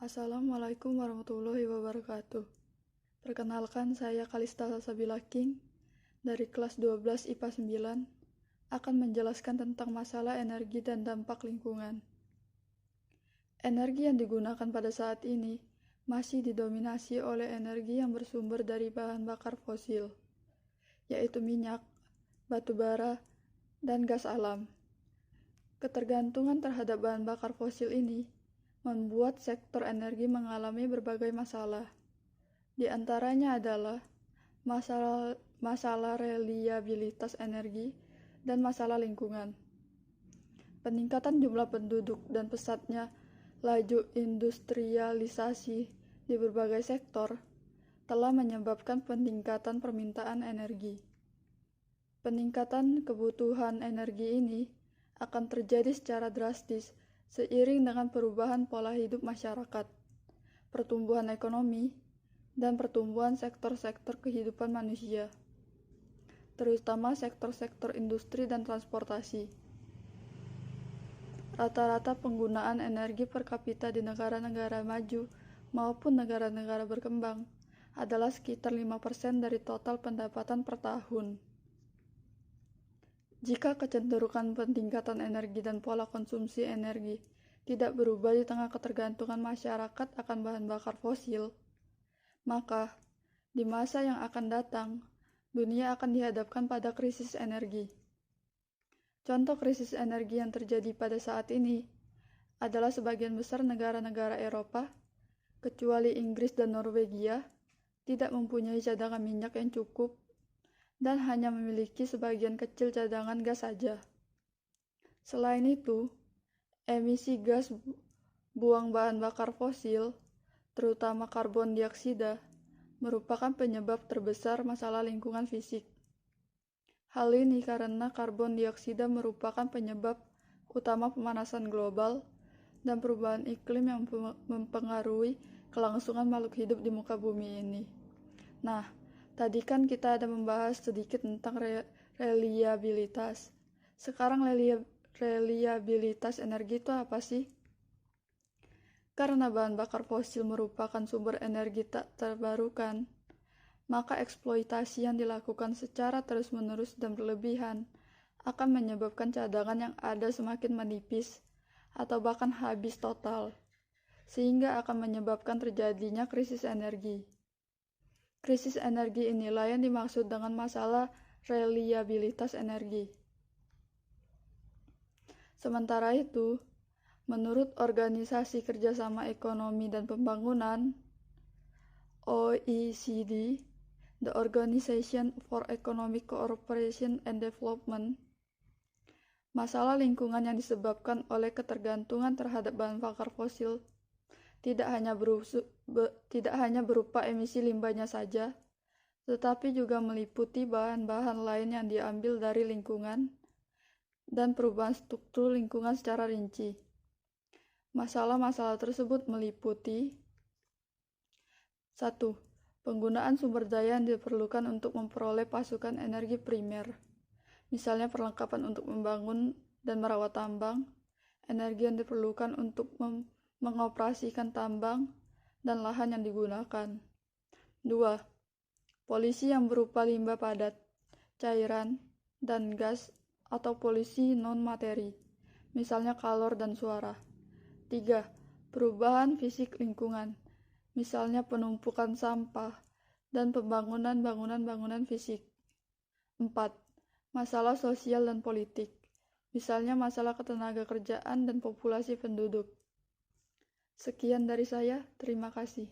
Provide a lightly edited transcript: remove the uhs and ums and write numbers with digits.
Assalamualaikum warahmatullahi wabarakatuh. Perkenalkan, saya Kalista Sabila King dari kelas 12 IPA 9 akan menjelaskan tentang masalah energi dan dampak lingkungan. Energi yang digunakan pada saat ini masih didominasi oleh energi yang bersumber dari bahan bakar fosil, yaitu minyak, batu bara, dan gas alam. Ketergantungan terhadap bahan bakar fosil ini membuat sektor energi mengalami berbagai masalah. Di antaranya adalah masalah reliabilitas energi dan masalah lingkungan. Peningkatan jumlah penduduk dan pesatnya laju industrialisasi di berbagai sektor telah menyebabkan peningkatan permintaan energi. Peningkatan kebutuhan energi ini akan terjadi secara drastis seiring dengan perubahan pola hidup masyarakat, pertumbuhan ekonomi, dan pertumbuhan sektor-sektor kehidupan manusia, terutama sektor-sektor industri dan transportasi. Rata-rata penggunaan energi per kapita di negara-negara maju maupun negara-negara berkembang adalah sekitar 5% dari total pendapatan per tahun. Jika kecenderungan peningkatan energi dan pola konsumsi energi tidak berubah di tengah ketergantungan masyarakat akan bahan bakar fosil, maka di masa yang akan datang, dunia akan dihadapkan pada krisis energi. Contoh krisis energi yang terjadi pada saat ini adalah sebagian besar negara-negara Eropa, kecuali Inggris dan Norwegia, tidak mempunyai cadangan minyak yang cukup dan hanya memiliki sebagian kecil cadangan gas saja. Selain itu, emisi gas buang bahan bakar fosil, terutama karbon dioksida, merupakan penyebab terbesar masalah lingkungan fisik. Hal ini karena karbon dioksida merupakan penyebab utama pemanasan global dan perubahan iklim yang mempengaruhi kelangsungan makhluk hidup di muka bumi ini. Nah, tadi kan kita ada membahas sedikit tentang reliabilitas. Sekarang reliabilitas energi itu apa sih? Karena bahan bakar fosil merupakan sumber energi tak terbarukan, maka eksploitasi yang dilakukan secara terus-menerus dan berlebihan akan menyebabkan cadangan yang ada semakin menipis atau bahkan habis total, sehingga akan menyebabkan terjadinya krisis energi. Krisis energi inilah yang dimaksud dengan masalah reliabilitas energi. Sementara itu, menurut Organisasi Kerjasama Ekonomi dan Pembangunan (OECD), the Organization for Economic Cooperation and Development, masalah lingkungan yang disebabkan oleh ketergantungan terhadap bahan bakar fosil tidak hanya berupa emisi limbahnya saja, tetapi juga meliputi bahan-bahan lain yang diambil dari lingkungan dan perubahan struktur lingkungan secara rinci. Masalah-masalah tersebut meliputi 1. Penggunaan sumber daya yang diperlukan untuk memperoleh pasokan energi primer, misalnya perlengkapan untuk membangun dan merawat tambang, energi yang diperlukan untuk mengoperasikan tambang dan lahan yang digunakan. 2. Polusi yang berupa limbah padat, cairan, dan gas atau polusi non-materi, misalnya kalor dan suara. 3. Perubahan fisik lingkungan, misalnya penumpukan sampah dan pembangunan bangunan fisik. 4. Masalah sosial dan politik, misalnya masalah ketenaga kerjaan dan populasi penduduk. Sekian dari saya, terima kasih.